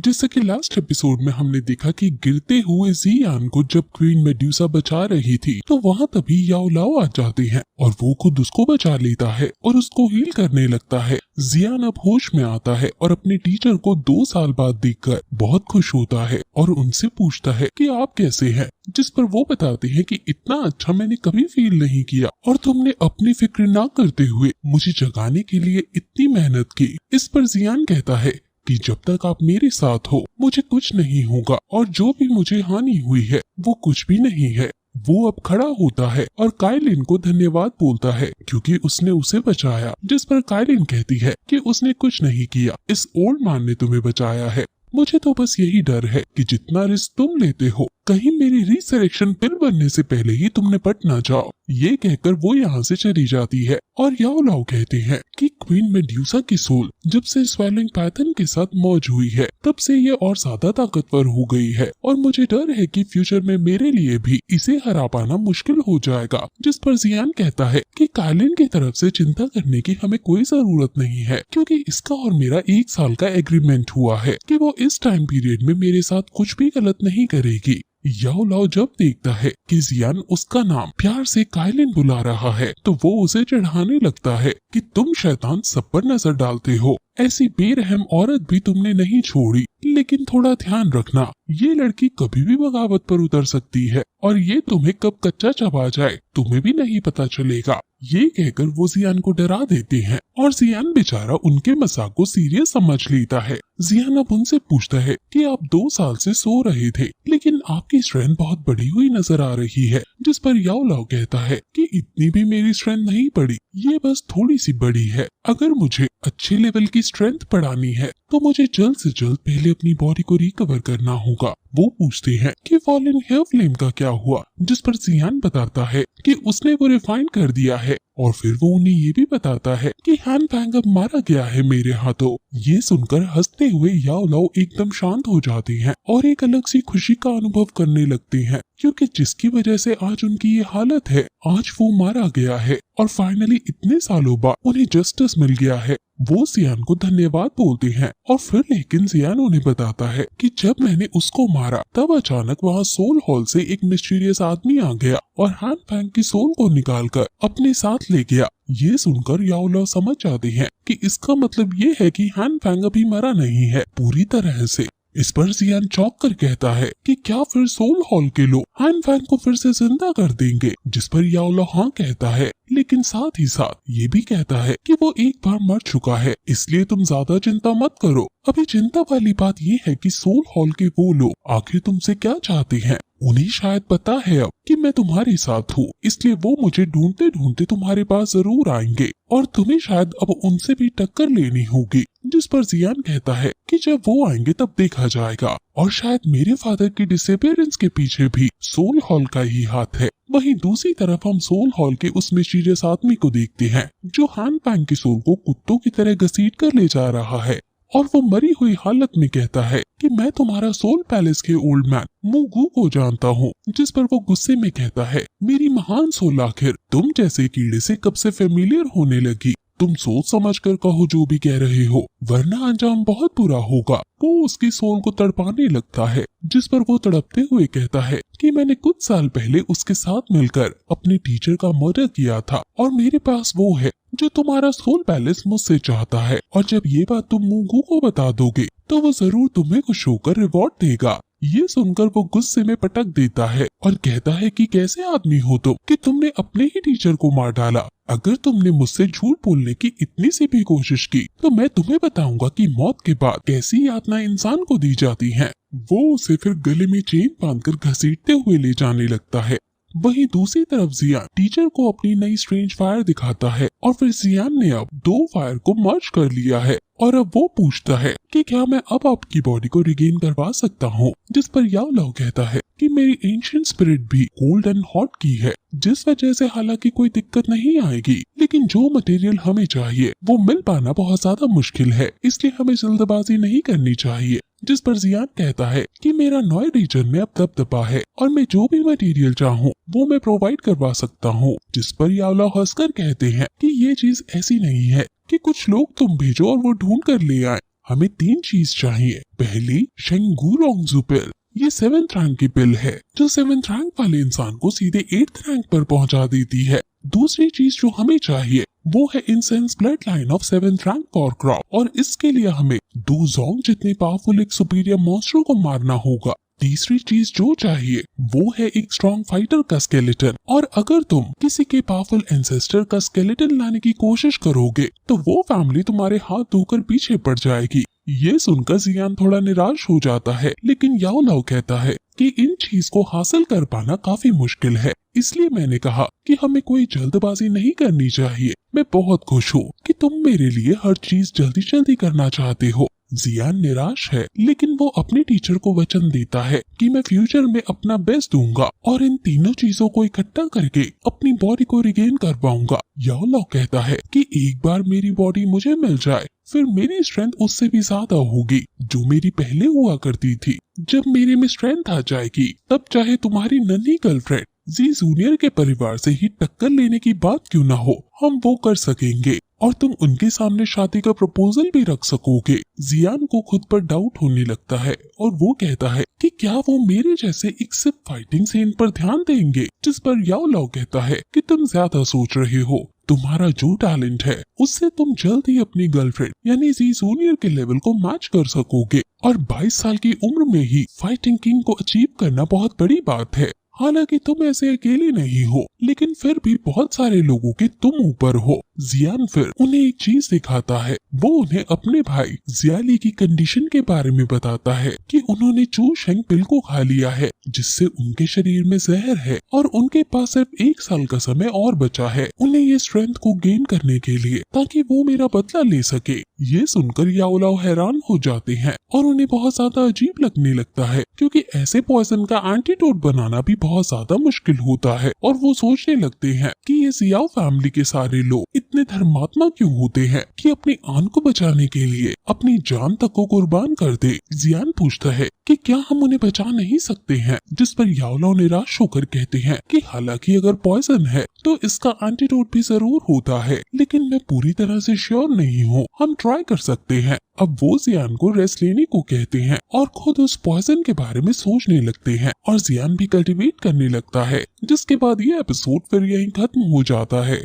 जैसा कि last episode में हमने देखा कि गिरते हुए जियान को जब क्वीन मेड्यूसा बचा रही थी तो वहाँ तभी याओ लाओ आ जाते हैं और वो खुद उसको बचा लेता है और उसको हील करने लगता है। जियान अब होश में आता है और अपने टीचर को 2 साल बाद देखकर बहुत खुश होता है और उनसे पूछता है कि आप कैसे हैं, जिस पर वो बताते हैं कि इतना अच्छा मैंने कभी फील नहीं किया और तुमने अपनी फिक्र ना करते हुए मुझे जगाने के लिए इतनी मेहनत की। इस पर जियान कहता है कि जब तक आप मेरे साथ हो मुझे कुछ नहीं होगा और जो भी मुझे हानि हुई है वो कुछ भी नहीं है। वो अब खड़ा होता है और काइलिन को धन्यवाद बोलता है क्योंकि उसने उसे बचाया, जिस पर काइलिन कहती है कि उसने कुछ नहीं किया, इस ओल्ड मैन ने तुम्हें बचाया है। मुझे तो बस यही डर है कि जितना रिस्क तुम लेते हो कहीं मेरी रिसरेक्शन पिल बनने से पहले ही तुम निपट ना जाओ। ये कहकर वो यहाँ से चली जाती है और याओ लाओ कहते हैं कि क्वीन मेड्यूसा की सोल जब से स्वेलिंग पैथन के साथ मर्ज हुई है तब से ये और ज्यादा ताकतवर हो गई है और मुझे डर है कि फ्यूचर में मेरे लिए भी इसे हरा पाना मुश्किल हो जाएगा। जिस पर जियान कहता है कि काइलिन की तरफ से चिंता करने की हमें कोई जरूरत नहीं है क्योंकि इसका और मेरा 1 साल का एग्रीमेंट हुआ है कि वो इस टाइम पीरियड में मेरे साथ कुछ भी गलत नहीं करेगी। याओ लाओ जब देखता है कि जियान उसका नाम प्यार से काइलिन बुला रहा है तो वो उसे चढ़ाने लगता है कि तुम शैतान सब पर नजर डालते हो, ऐसी बेरहम औरत भी तुमने नहीं छोड़ी, लेकिन थोड़ा ध्यान रखना ये लड़की कभी भी बगावत पर उतर सकती है और ये तुम्हें कब कच्चा चबा जाए तुम्हें भी नहीं पता चलेगा। ये कहकर वो जियान को डरा देते हैं और जियान बेचारा उनके मजाक को सीरियस समझ लेता है। जियान अब उनसे पूछता है कि आप 2 साल से सो रहे थे लेकिन आपकी स्ट्रेंथ बहुत बढ़ी हुई नजर आ रही है, जिस पर याओ लाओ कहता है कि इतनी भी मेरी स्ट्रेंथ नहीं बढ़ी, ये बस थोड़ी सी बढ़ी है। अगर मुझे अच्छे लेवल की स्ट्रेंथ बढ़ानी है तो मुझे जल्द से जल्द पहले अपनी बॉडी को रिकवर करना होगा। वो पूछते हैं कि फॉलन हेयर फ्लेम का क्या हुआ, जिस पर जियान बताता है कि उसने वो रिफाइन कर दिया है और फिर वो उन्हें ये भी बताता है कि Han Fang अब मारा गया है मेरे हाथों। ये सुनकर हंसते हुए याओ लाओ एकदम शांत हो जाते हैं और एक अलग सी खुशी का अनुभव करने लगते हैं क्योंकि जिसकी वजह से आज उनकी ये हालत है, आज वो मारा गया है और फाइनली इतने सालों बाद उन्हें जस्टिस मिल गया है। वो जियान को धन्यवाद बोलते हैं और फिर लेकिन जियान उन्हें बताता है कि जब मैंने उसको मारा तब अचानक वहाँ सोल हॉल से एक मिस्टीरियस आदमी आ गया और Han Fang की सोल को निकालकर अपने साथ ले गया। ये सुनकर याओ लाओ समझ जाते हैं कि इसका मतलब ये है कि Han Fang अभी मरा नहीं है पूरी तरह से। इस पर जियान चौंक कर कहता है कि क्या फिर सोल हॉल के लोग Han Fang को फिर से जिंदा कर देंगे, जिस पर याओ लाओ हाँ कहता है, लेकिन साथ ही साथ ये भी कहता है कि वो एक बार मर चुका है, इसलिए तुम ज्यादा चिंता मत करो। अभी चिंता वाली बात ये है कि सोल हॉल के वो लोग आखिर तुमसे क्या चाहते हैं। उन्हें शायद पता है अब कि मैं तुम्हारे साथ हूँ, इसलिए वो मुझे ढूंढते ढूंढते तुम्हारे पास जरूर आएंगे और तुम्हें शायद अब उनसे भी टक्कर लेनी होगी। जिस पर जियान कहता है कि जब वो आएंगे तब देखा जाएगा और शायद मेरे फादर की डिसअपीयरेंस के पीछे भी सोल हॉल का ही हाथ है। वहीं दूसरी तरफ हम सोल हॉल के उस मिस्टीरियस आदमी को देखते हैं जो Han Fang की सोल को कुत्तों की तरह घसीट कर ले जा रहा है और वो मरी हुई हालत में कहता है कि मैं तुम्हारा सोल पैलेस के ओल्ड मैन मुगू को जानता हूँ, जिस पर वो गुस्से में कहता है मेरी महान सोल आखिर तुम जैसे कीड़े से कब से फेमिलियर होने लगी। तुम सोच समझ कर कहो जो भी कह रहे हो वरना अंजाम बहुत बुरा होगा। वो उसकी सोल को तड़पाने लगता है, जिस पर वो तड़पते हुए कहता है कि मैंने कुछ साल पहले उसके साथ मिलकर अपने टीचर का मर्डर किया था और मेरे पास वो है जो तुम्हारा सोल पैलेस मुझसे चाहता है और जब ये बात तुम मुगू को बता दोगे तो वो जरूर तुम्हें खुश होकर रिवॉर्ड देगा। ये सुनकर वो गुस्से में पटक देता है और कहता है कि कैसे आदमी हो तुम कि तुमने अपने ही टीचर को मार डाला। अगर तुमने मुझसे झूठ बोलने की इतनी सी भी कोशिश की तो मैं तुम्हें बताऊंगा कि मौत के बाद कैसी यातना इंसान को दी जाती हैं। वो उसे फिर गले में चेन बांधकर घसीटते हुए ले जाने लगता है। वहीं दूसरी तरफ जियान टीचर को अपनी नई स्ट्रेंज फायर दिखाता है और फिर जियान ने अब 2 फायर को मर्ज कर लिया है और अब वो पूछता है कि क्या मैं अब आपकी बॉडी को रिगेन करवा सकता हूँ, जिस पर याओ लाओ कहता है कि मेरी एंशिएंट स्पिरिट भी कोल्ड एंड हॉट की है, जिस वजह से हालांकि कोई दिक्कत नहीं आएगी, लेकिन जो मटेरियल हमें चाहिए वो मिल पाना बहुत ज्यादा मुश्किल है, इसलिए हमें जल्दबाजी नहीं करनी चाहिए। जिस पर जियान कहता है कि मेरा नॉय रीजन में अब दबदबा है और मैं जो भी मटेरियल चाहूँ वो मैं प्रोवाइड करवा सकता हूँ। जिस पर याओ लाओ हंसकर कहते हैं कि ये चीज ऐसी नहीं है कि कुछ लोग तुम भेजो और वो ढूंढ कर ले आए। हमें 3 चीज चाहिए। पहली, शेंगू रोंगजू पिल। ये 7th रैंक की पिल है जो 7th रैंक वाले इंसान को सीधे 8th रैंक पर पहुंचा देती है। दूसरी चीज जो हमें चाहिए वो है incense blood line of 7th rank कॉरक्रॉप, और इसके लिए हमें 2 जोंग जितने पावरफुल एक सुपीरियर मॉन्स्टर को मारना होगा। तीसरी चीज जो चाहिए वो है एक स्ट्रॉन्ग फाइटर का स्केलेटन, और अगर तुम किसी के पावरफुल एंसेस्टर का स्केलेटन लाने की कोशिश करोगे तो वो फैमिली तुम्हारे हाथ धोकर पीछे पड़ जाएगी। ये सुनकर जियान थोड़ा निराश हो जाता है, लेकिन याओ लाओ कहता है कि इन चीज को हासिल कर पाना काफी मुश्किल है, इसलिए मैंने कहा कि हमें कोई जल्दबाजी नहीं करनी चाहिए। मैं बहुत खुश हूँ कि तुम मेरे लिए हर चीज जल्दी जल्दी करना चाहते हो। जियान निराश है, लेकिन वो अपने टीचर को वचन देता है कि मैं फ्यूचर में अपना बेस्ट दूंगा और इन तीनों चीजों को इकट्ठा करके अपनी बॉडी को रिगेन कर पाऊंगा। याओ लाओ कहता है कि एक बार मेरी बॉडी मुझे मिल जाए फिर मेरी स्ट्रेंथ उससे भी ज्यादा होगी जो मेरी पहले हुआ करती थी। जब मेरे में स्ट्रेंथ आ जाएगी तब चाहे तुम्हारी नन्ही गर्लफ्रेंड जी जूनियर के परिवार से ही टक्कर लेने की बात क्यों ना हो, हम वो कर सकेंगे और तुम उनके सामने शादी का प्रपोजल भी रख सकोगे। जियान को खुद पर डाउट होने लगता है और वो कहता है कि क्या वो मेरे जैसे एक सिर्फ फाइटिंग सीन पर ध्यान देंगे, जिस पर याओ लाओ कहता है कि तुम ज्यादा सोच रहे हो। तुम्हारा जो टैलेंट है उससे तुम जल्द ही अपनी गर्लफ्रेंड यानी जी जूनियर के लेवल को मैच कर सकोगे, और 22 साल की उम्र में ही फाइटिंग किंग को अचीव करना बहुत बड़ी बात है। हालांकि तुम ऐसे अकेले नहीं हो, लेकिन फिर भी बहुत सारे लोगों के तुम ऊपर हो। जियान फिर उन्हें एक चीज दिखाता है, वो उन्हें अपने भाई जियाली की कंडीशन के बारे में बताता है कि उन्होंने चू शेंग पिल को खा लिया है जिससे उनके शरीर में जहर है और उनके पास सिर्फ 1 साल का समय और बचा है उन्हें ये स्ट्रेंथ को गेन करने के लिए, ताकि वो मेरा बदला ले सके। ये सुनकर याओ लाओ हैरान हो जाते हैं और उन्हें बहुत ज्यादा अजीब लगने लगता है, क्योंकि ऐसे पॉइजन का एंटीडोट बनाना भी बहुत ज्यादा मुश्किल होता है। और वो सोचने लगते हैं कि ये जियाओ फैमिली के सारे लोग इतने धर्मात्मा क्यों होते हैं कि अपनी आन को बचाने के लिए अपनी जान तक को कुर्बान कर दे। जियान पूछता है कि क्या हम उन्हें बचा नहीं सकते हैं, जिस पर याओ लाओ निराश होकर कहते हैं कि हालांकि अगर पॉइजन है तो इसका एंटीडोट भी जरूर होता है, लेकिन मैं पूरी तरह से श्योर नहीं हूँ, हम ट्राई कर सकते हैं। अब वो जियान को रेस्ट लेने को कहते हैं और खुद उस पॉइजन के बारे में सोचने लगते हैं और जियान भी कल्टीवेट करने लगता है, जिसके बाद ये एपिसोड फिर यहीं खत्म हो जाता है।